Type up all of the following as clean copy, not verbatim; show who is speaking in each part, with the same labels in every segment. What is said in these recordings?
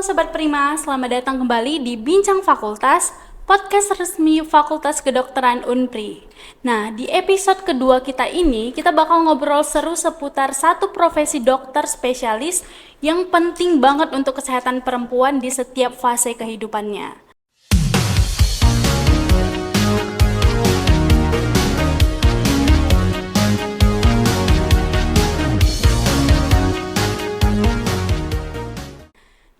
Speaker 1: Halo Sobat Prima, selamat datang kembali di Bincang Fakultas, podcast resmi Fakultas Kedokteran Unpri. Nah, di episode kedua kita ini, kita bakal ngobrol seru seputar satu profesi dokter spesialis yang penting banget untuk kesehatan perempuan di setiap fase kehidupannya.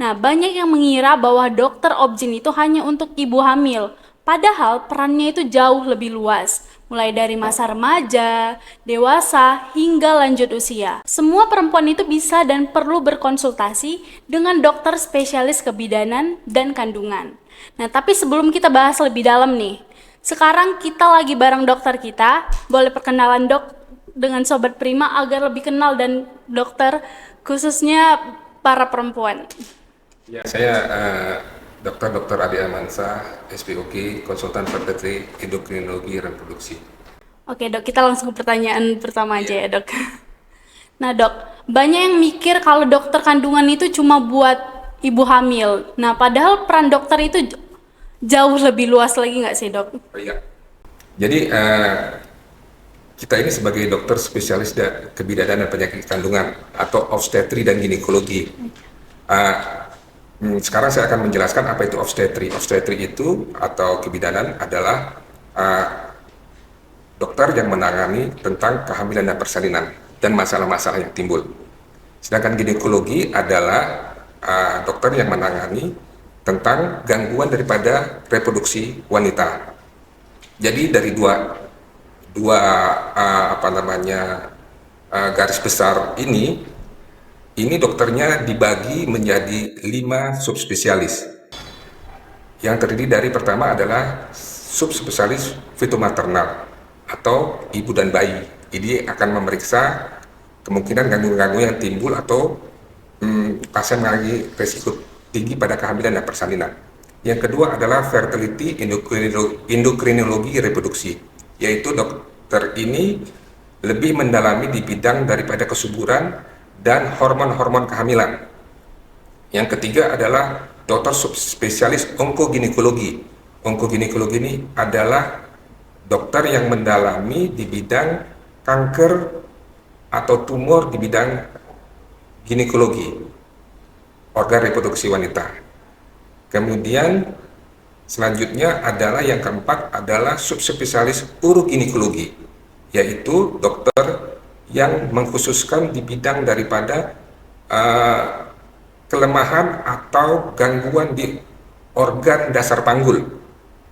Speaker 1: Nah, banyak yang mengira bahwa dokter obgyn itu hanya untuk ibu hamil. Padahal perannya itu jauh lebih luas, mulai dari masa remaja, dewasa, hingga lanjut usia. Semua perempuan itu bisa dan perlu berkonsultasi dengan dokter spesialis kebidanan dan kandungan. Nah, tapi sebelum kita bahas lebih dalam nih, sekarang kita lagi bareng dokter kita. Boleh perkenalan dok dengan Sobat Prima agar lebih kenal dan dokter, khususnya para perempuan.
Speaker 2: Ya, saya Dr. Adi Amansyah, SPOK, konsultan fertility, endokrinologi, reproduksi.
Speaker 1: Oke dok, kita langsung ke pertanyaan pertama aja ya dok. Nah dok, banyak yang mikir kalau dokter kandungan itu cuma buat ibu hamil. Nah padahal peran dokter itu jauh lebih luas lagi nggak sih dok?
Speaker 2: Oh iya. Jadi kita ini sebagai dokter spesialis kebidanan dan penyakit kandungan atau obstetri dan ginekologi. Sekarang saya akan menjelaskan apa itu obstetri. Obstetri itu atau kebidanan adalah dokter yang menangani tentang kehamilan dan persalinan dan masalah-masalah yang timbul. Sedangkan ginekologi adalah dokter yang menangani tentang gangguan daripada reproduksi wanita. Jadi dari dua garis besar ini dokternya dibagi menjadi 5 subspesialis. Yang terdiri dari pertama adalah subspesialis fitomaternal atau ibu dan bayi. Ini akan memeriksa kemungkinan gangguan-gangguan yang timbul atau pasien mengalami risiko tinggi pada kehamilan dan persalinan. Yang kedua adalah fertility endokrinologi reproduksi, yaitu dokter ini lebih mendalami di bidang daripada kesuburan dan hormon-hormon kehamilan. Yang ketiga adalah dokter subspesialis onkoginekologi. Onkoginekologi ini adalah dokter yang mendalami di bidang kanker atau tumor di bidang ginekologi, organ reproduksi wanita. Kemudian selanjutnya adalah yang keempat adalah subspesialis uroginekologi, yaitu dokter yang mengkhususkan di bidang daripada kelemahan atau gangguan di organ dasar panggul.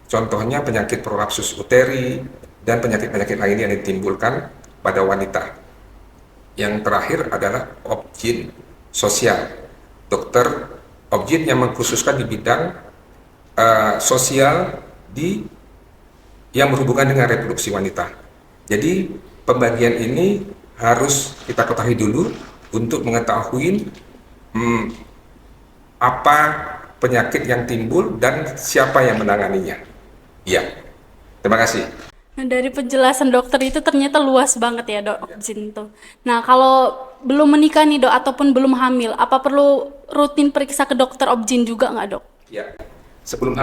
Speaker 2: Contohnya penyakit prolapsus uteri dan penyakit-penyakit lain yang ditimbulkan pada wanita. Yang terakhir adalah obgyn sosial. Dokter obgyn yang mengkhususkan di bidang sosial yang berhubungan dengan reproduksi wanita. Jadi pembagian ini harus kita ketahui dulu untuk mengetahui apa penyakit yang timbul dan siapa yang menanganinya. Iya, terima kasih.
Speaker 1: Nah, dari penjelasan dokter itu ternyata luas banget ya dok, obgyn tuh. Nah kalau belum menikah nih dok ataupun belum hamil, apa perlu rutin periksa ke dokter obgyn juga nggak dok?
Speaker 2: Ya, sebelum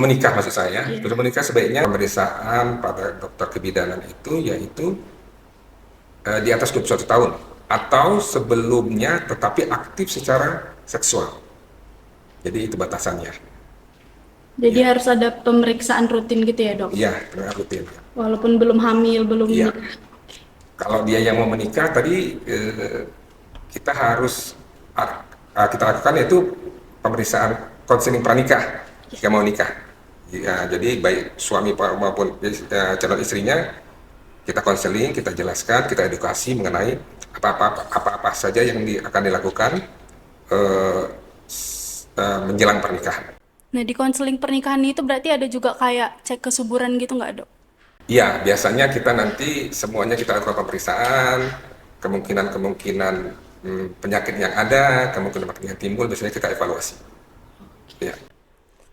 Speaker 2: menikah maksud saya, sebelum menikah sebaiknya pemeriksaan pada dokter kebidanan itu yaitu di atas 21 tahun atau sebelumnya tetapi aktif secara seksual. Jadi itu batasannya.
Speaker 1: Jadi harus ada pemeriksaan rutin gitu ya dok?
Speaker 2: Iya, rutin.
Speaker 1: Walaupun belum hamil, belum
Speaker 2: Iya.
Speaker 1: menikah.
Speaker 2: Kalau dia yang mau menikah tadi kita harus kita lakukan yaitu pemeriksaan konseling pranikah jika mau nikah. Ya, jadi baik suami maupun calon istrinya kita konseling, kita jelaskan, kita edukasi mengenai apa-apa saja yang akan dilakukan menjelang pernikahan.
Speaker 1: Nah di konseling pernikahan itu berarti ada juga kayak cek kesuburan gitu nggak dok?
Speaker 2: Iya, biasanya kita nanti semuanya kita lakukan pemeriksaan, kemungkinan penyakit yang ada, kemungkinan penyakit yang timbul, biasanya kita evaluasi. Ya.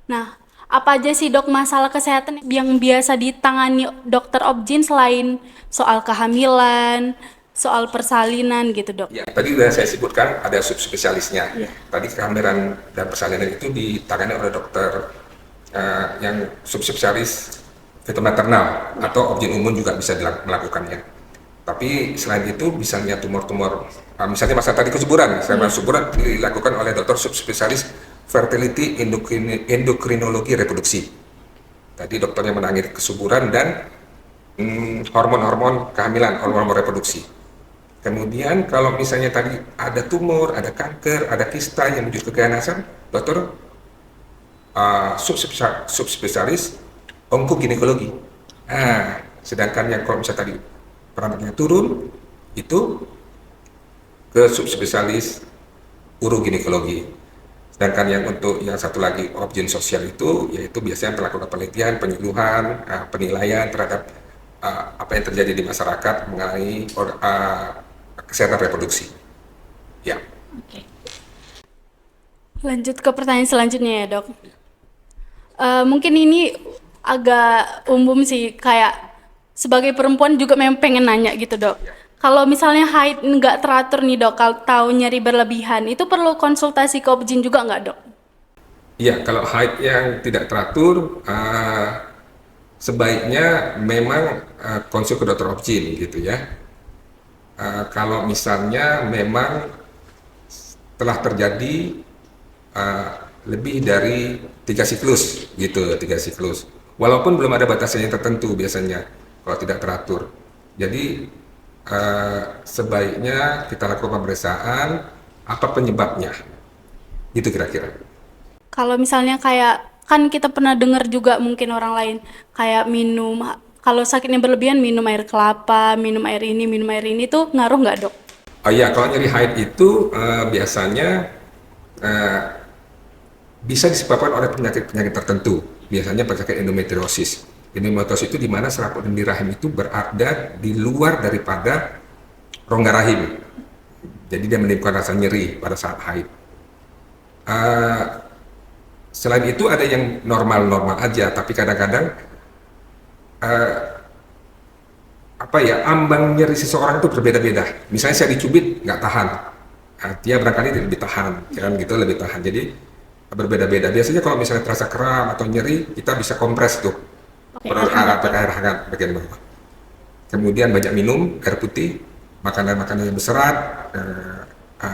Speaker 1: Nah, apa aja sih dok masalah kesehatan yang biasa ditangani dokter obgyn selain soal kehamilan, soal persalinan gitu, Dok.
Speaker 2: Ya, tadi sudah saya sebutkan ada subspesialisnya.
Speaker 1: Iya.
Speaker 2: Tadi kehamilan dan persalinan itu ditangani oleh dokter yang subspesialis fetomaternal atau objin umum juga bisa melakukannya. Tapi selain itu misalnya tumor-tumor, misalnya masalah tadi kesuburan, kesuburan dilakukan oleh dokter subspesialis fertility endokrinologi reproduksi. Tadi dokternya menangani kesuburan dan hormon-hormon kehamilan, hormon reproduksi. Kemudian kalau misalnya tadi ada tumor, ada kanker, ada kista yang menuju ke keganasan, dokter subspesialis onkoginekologi. Sedangkan yang kalau misalnya tadi perannya turun, itu ke subspesialis uroginekologi. Sedangkan yang untuk yang satu lagi objin sosial itu, yaitu biasanya melakukan penelitian, penyuluhan, penilaian terhadap apa yang terjadi di masyarakat mengenai kesehatan reproduksi. Ya.
Speaker 1: Oke. Lanjut ke pertanyaan selanjutnya ya, Dok. Mungkin ini agak umum sih, kayak sebagai perempuan juga memang pengen nanya gitu, Dok. Kalau misalnya haid nggak teratur nih, Dok, kalau tahu nyeri berlebihan, itu perlu konsultasi ke objin juga nggak, Dok?
Speaker 2: Iya, kalau haid yang tidak teratur, sebaiknya memang konsul ke dokter objin gitu ya. Kalau misalnya memang telah terjadi lebih dari 3 siklus gitu, 3 siklus. Walaupun belum ada batasannya tertentu biasanya kalau tidak teratur. Jadi sebaiknya kita lakukan pemeriksaan apa penyebabnya. Itu kira-kira.
Speaker 1: Kalau misalnya kayak, kan kita pernah dengar juga mungkin orang lain, kayak minum, kalau sakitnya berlebihan minum air kelapa, minum air ini tuh ngaruh nggak, Dok?
Speaker 2: Oh iya, kalau nyeri haid itu biasanya bisa disebabkan oleh penyakit-penyakit tertentu. Biasanya penyakit endometriosis. Endometriosis itu di mana selaput di rahim itu berada di luar daripada rongga rahim. Jadi dia menimbulkan rasa nyeri pada saat haid. Selain itu ada yang normal-normal aja, tapi kadang-kadang ambang nyeri seseorang itu berbeda-beda. Misalnya saya dicubit nggak tahan, dia barangkali lebih tahan, kan gitu lebih tahan. Jadi berbeda-beda. Biasanya kalau misalnya terasa kram atau nyeri, kita bisa kompres tuh, pakai air hangat bagian bawah. Kemudian banyak minum air putih, makanan-makanan yang berserat.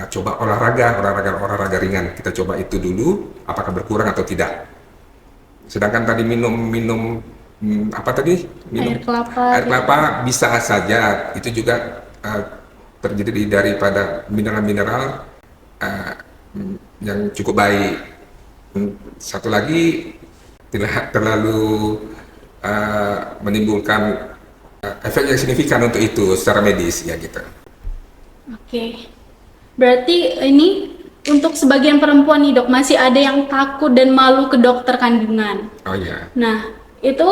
Speaker 2: Coba olahraga ringan. Kita coba itu dulu, apakah berkurang atau tidak. Sedangkan tadi minum
Speaker 1: Air kelapa.
Speaker 2: Air kelapa bisa saja, itu juga terdiri daripada mineral-mineral yang cukup baik. Satu lagi, tidak terlalu menimbulkan efek yang signifikan untuk itu secara medis ya gitu.
Speaker 1: Oke. Berarti ini untuk sebagian perempuan nih, Dok, masih ada yang takut dan malu ke dokter kandungan.
Speaker 2: Oh iya.
Speaker 1: Nah, itu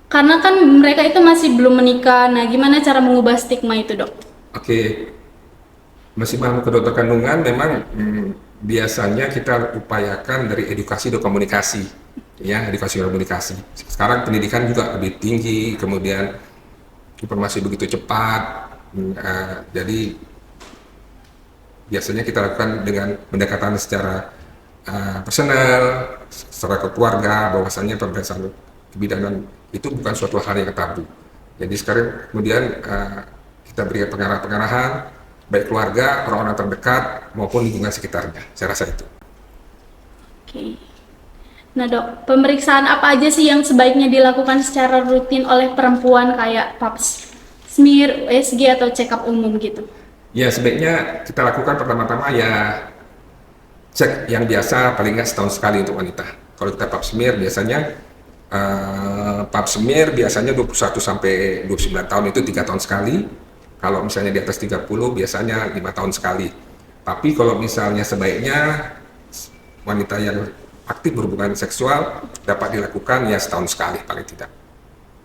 Speaker 1: karena kan mereka itu masih belum menikah. Nah, gimana cara mengubah stigma itu, Dok?
Speaker 2: Oke. Masih malu ke dokter kandungan memang biasanya kita upayakan dari edukasi dan komunikasi. Ya, edukasi dan komunikasi. Sekarang pendidikan juga lebih tinggi, kemudian informasi begitu cepat. Jadi biasanya kita lakukan dengan pendekatan secara personal, secara keluarga, bahwasannya pemeriksaan kebidanan itu bukan suatu hal yang tabu. Jadi sekarang kemudian kita berikan pengarahan-pengarahan, baik keluarga, orang-orang terdekat maupun lingkungan sekitarnya. Saya rasa itu.
Speaker 1: Oke. Nah, Dok, pemeriksaan apa aja sih yang sebaiknya dilakukan secara rutin oleh perempuan kayak pap smear, USG atau check up umum gitu?
Speaker 2: Ya, sebaiknya kita lakukan pertama-tama ya cek yang biasa paling nggak setahun sekali untuk wanita. Kalau kita pap smear biasanya 21 sampai 29 tahun itu 3 tahun sekali. Kalau misalnya di atas 30 biasanya 5 tahun sekali. Tapi kalau misalnya sebaiknya wanita yang aktif berhubungan seksual dapat dilakukan ya setahun sekali paling tidak.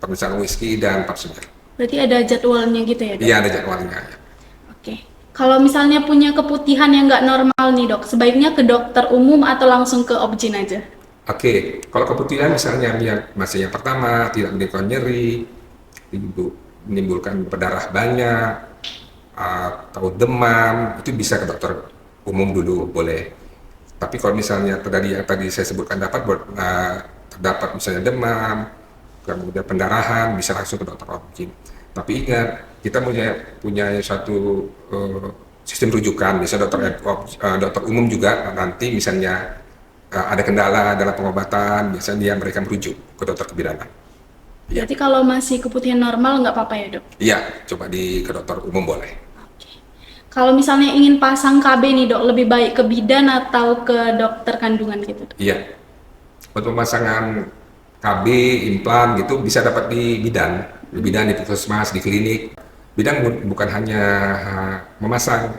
Speaker 2: Pemeriksaan USG dan pap smear.
Speaker 1: Berarti ada jadwalnya gitu ya, Dok?
Speaker 2: Iya, ada jadwalnya.
Speaker 1: Oke. Kalau misalnya punya keputihan yang nggak normal nih, Dok, sebaiknya ke dokter umum atau langsung ke objin aja?
Speaker 2: Oke, kalau keputihan misalnya masih yang pertama tidak menimbulkan nyeri, menimbulkan berdarah banyak, atau demam, itu bisa ke dokter umum dulu, boleh. Tapi kalau misalnya tadi yang tadi saya sebutkan terdapat misalnya demam, kemudian pendarahan, bisa langsung ke dokter obgyn. Tapi ingat, kita punya satu sistem rujukan, misalnya dokter umum juga nanti misalnya ada kendala dalam pengobatan, biasanya mereka merujuk ke dokter kebidanan. Ya.
Speaker 1: Berarti kalau masih keputihan normal nggak apa-apa ya dok?
Speaker 2: Iya, coba ke dokter umum boleh.
Speaker 1: Kalau misalnya ingin pasang KB nih dok, lebih baik ke bidan atau ke dokter kandungan gitu dok?
Speaker 2: Iya, untuk pemasangan KB, implan gitu bisa dapat di bidan di puskesmas, di klinik. Bidan bukan hanya memasang,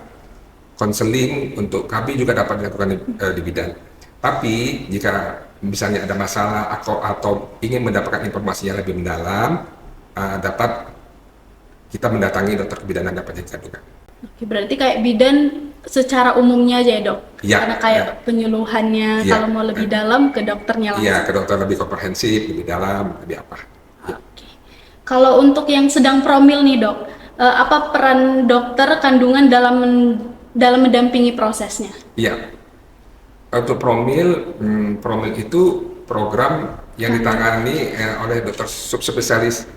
Speaker 2: konseling untuk KB juga dapat dilakukan di bidan. Tapi jika misalnya ada masalah atau ingin mendapatkan informasi yang lebih mendalam, dapat kita mendatangi dokter kebidanan dan penyakit kandungan.
Speaker 1: Oke, berarti kayak bidan secara umumnya aja ya dok?
Speaker 2: Ya,
Speaker 1: Karena kayak penyuluhannya,
Speaker 2: ya,
Speaker 1: kalau mau lebih dalam ke dokternya langsung?
Speaker 2: Iya, ke dokter lebih komprehensif, lebih dalam, lebih apa.
Speaker 1: Oke. Kalau untuk yang sedang promil nih dok, apa peran dokter kandungan dalam mendampingi prosesnya?
Speaker 2: Iya, untuk promil itu program yang ditangani oleh dokter subspesialis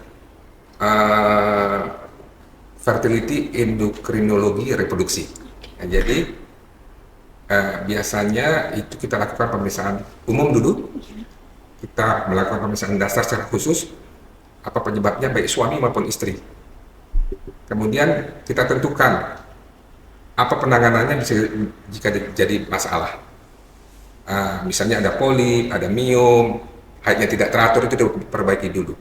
Speaker 2: fertility endokrinologi reproduksi. Nah, jadi biasanya itu kita lakukan pemeriksaan umum dulu, kita melakukan pemeriksaan dasar secara khusus, apa penyebabnya baik suami maupun istri. Kemudian kita tentukan apa penanganannya jika jadi masalah. Misalnya ada polip, ada miom, haidnya tidak teratur, itu diperbaiki dulu.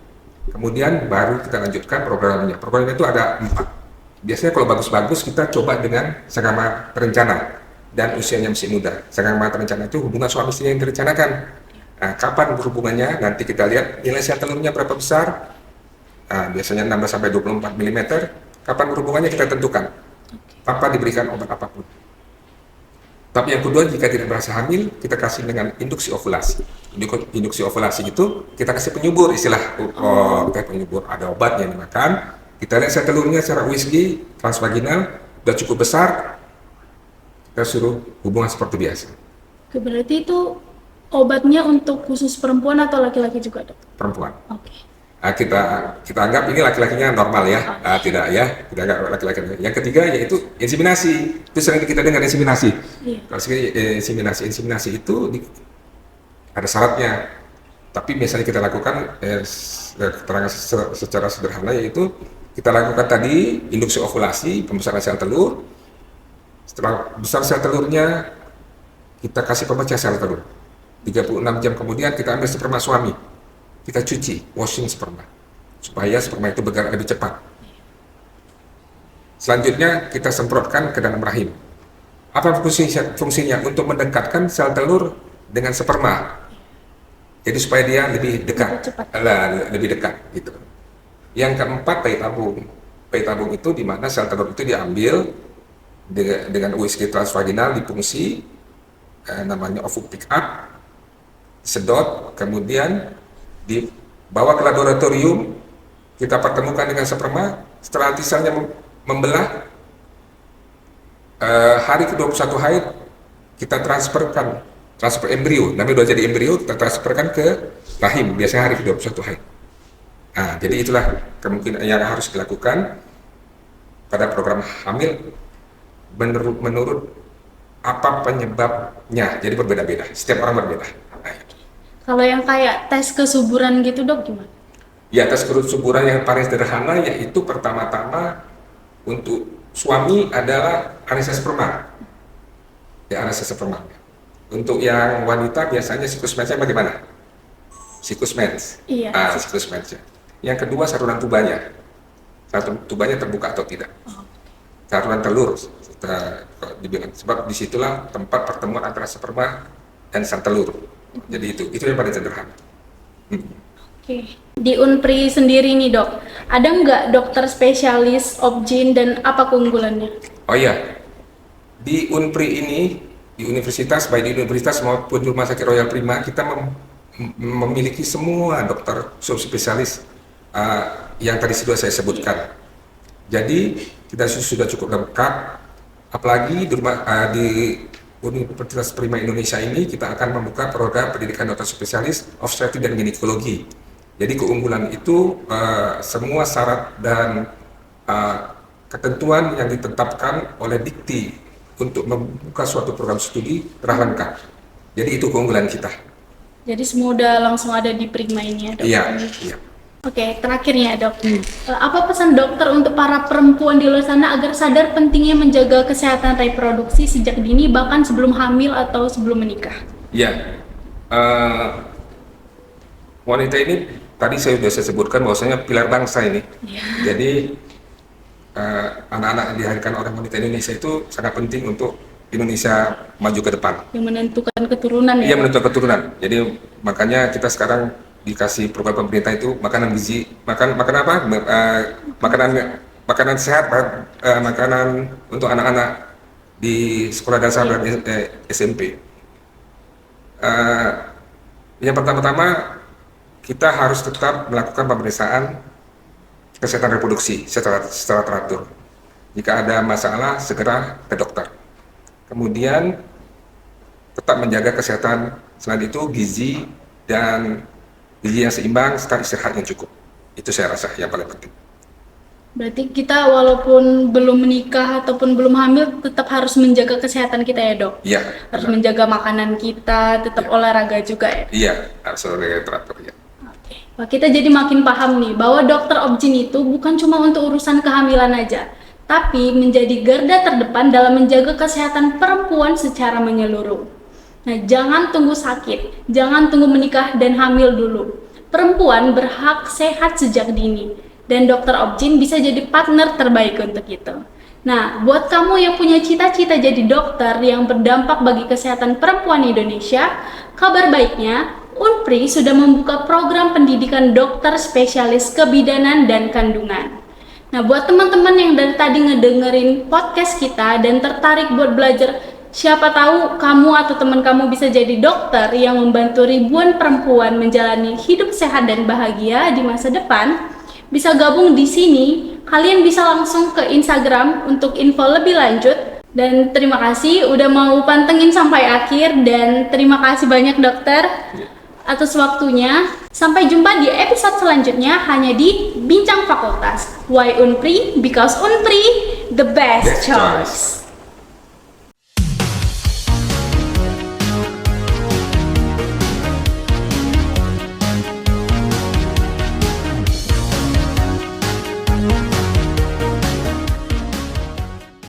Speaker 2: Kemudian baru kita lanjutkan programnya. Programnya itu ada 4. Biasanya kalau bagus-bagus kita coba dengan senggama terencana dan usianya masih muda. Senggama terencana itu hubungan suami istri yang direncanakan. Kapan berhubungannya? Nanti kita lihat nilai sel telurnya berapa besar. Biasanya 16-24 mm. Kapan berhubungannya kita tentukan. Tanpa diberikan obat apapun. Tapi yang kedua, jika tidak berhasil hamil, kita kasih dengan induksi ovulasi. Induksi ovulasi itu kita kasih penyubur, istilah penyubur. Ada obat yang dimakan, kita lihat sel telurnya secara USG, transvaginal, sudah cukup besar, kita suruh hubungan seperti biasa.
Speaker 1: Oke, berarti itu obatnya untuk khusus perempuan atau laki-laki juga dok?
Speaker 2: Perempuan.
Speaker 1: Oke.
Speaker 2: Kita anggap ini laki-lakinya normal ya, tidak ya, kita anggap laki-laki. Yang ketiga yaitu inseminasi, itu sering kita dengar inseminasi.
Speaker 1: Iya.
Speaker 2: Kalau inseminasi itu ada syaratnya, tapi biasanya kita lakukan keterangan secara sederhana, yaitu kita lakukan tadi induksi ovulasi, pembesaran sel telur. Setelah besar sel telurnya, kita kasih pemecah sel telur. 36 jam kemudian kita ambil sperma suami. Kita cuci, washing sperma, supaya sperma itu bergerak lebih cepat. Selanjutnya kita semprotkan ke dalam rahim. Apa fungsinya? Untuk mendekatkan sel telur dengan sperma. Jadi supaya dia lebih dekat, lebih dekat gitu. Yang keempat, bayi tabung. Bayi tabung itu di mana sel telur itu diambil dengan USG transvaginal di fungsi namanya ovum pick up, sedot, kemudian dibawa ke laboratorium, kita pertemukan dengan sperma. Setelah nanti selnya membelah, hari ke-21 haid kita transfer embrio, namanya udah jadi embrio, kita transferkan ke rahim, biasanya hari ke-21 haid. Jadi itulah kemungkinan yang harus dilakukan pada program hamil menurut apa penyebabnya, jadi berbeda-beda, setiap orang berbeda.
Speaker 1: Kalau yang kayak tes kesuburan gitu dok gimana?
Speaker 2: Ya, tes kesuburan yang paling sederhana yaitu pertama-tama untuk suami adalah analisis sperma. Ya, analisis sperma. Untuk yang wanita biasanya siklus mensnya bagaimana? Siklus mens.
Speaker 1: Iya.
Speaker 2: Siklus mensnya. Yang kedua saluran tubanya. Saluran tubanya terbuka atau tidak. Saluran telur. Dibilang. Sebab disitulah tempat pertemuan antara sperma dan sel telur. Jadi itu yang paling sederhana.
Speaker 1: Oke. Di Unpri sendiri nih dok, ada nggak dokter spesialis obgyn dan apa keunggulannya?
Speaker 2: Oh iya, di Unpri ini, di universitas, baik di universitas maupun di Rumah Sakit Royal Prima, kita memiliki semua dokter subspesialis yang tadi sudah saya sebutkan. Jadi sudah cukup lengkap. Apalagi di Universitas Prima Indonesia ini kita akan membuka program pendidikan dokter spesialis obstetrik dan ginekologi. Jadi keunggulan itu semua syarat dan ketentuan yang ditetapkan oleh Dikti untuk membuka suatu program studi telah lengkap. Jadi itu keunggulan kita.
Speaker 1: Jadi semua udah langsung ada di Prima ini ya dok?
Speaker 2: Iya.
Speaker 1: Oke, terakhirnya dok, apa pesan dokter untuk para perempuan di luar sana agar sadar pentingnya menjaga kesehatan reproduksi sejak dini bahkan sebelum hamil atau sebelum menikah?
Speaker 2: Iya, wanita ini tadi saya sudah sebutkan bahwasanya pilar bangsa ini.
Speaker 1: Ya.
Speaker 2: Jadi anak-anak yang dilahirkan oleh wanita Indonesia itu sangat penting untuk Indonesia maju ke depan.
Speaker 1: Yang menentukan keturunan ya?
Speaker 2: Iya, menentukan keturunan. Jadi makanya kita sekarang dikasih program pemerintah itu makanan gizi, makan apa? Makanan sehat, makanan untuk anak-anak di sekolah dasar dan SMP. Yang pertama-tama kita harus tetap melakukan pemeriksaan kesehatan reproduksi secara teratur. Jika ada masalah segera ke dokter. Kemudian tetap menjaga kesehatan selain itu gizi yang seimbang serta istirahat yang cukup. Itu saya rasa yang paling penting.
Speaker 1: Berarti kita walaupun belum menikah ataupun belum hamil tetap harus menjaga kesehatan kita ya dok?
Speaker 2: Iya.
Speaker 1: Harus menjaga makanan kita, tetap olahraga juga ya?
Speaker 2: Iya, harus olahraga teratur ya.
Speaker 1: Oke. Wah, kita jadi makin paham nih bahwa dokter obgyn itu bukan cuma untuk urusan kehamilan aja, tapi menjadi garda terdepan dalam menjaga kesehatan perempuan secara menyeluruh. Nah, jangan tunggu sakit, jangan tunggu menikah dan hamil dulu. Perempuan berhak sehat sejak dini, dan dokter obgyn bisa jadi partner terbaik untuk itu. Nah, buat kamu yang punya cita-cita jadi dokter yang berdampak bagi kesehatan perempuan Indonesia, kabar baiknya, Unpri sudah membuka program pendidikan dokter spesialis kebidanan dan kandungan. Nah, buat teman-teman yang dari tadi ngedengerin podcast kita dan tertarik buat belajar, siapa tahu kamu atau teman kamu bisa jadi dokter yang membantu ribuan perempuan menjalani hidup sehat dan bahagia di masa depan, bisa gabung di sini. Kalian bisa langsung ke Instagram untuk info lebih lanjut. Dan terima kasih udah mau pantengin sampai akhir, dan terima kasih banyak dokter atas waktunya. Sampai jumpa di episode selanjutnya hanya di Bincang Fakultas. Why Unpri? Because Unpri the best choice.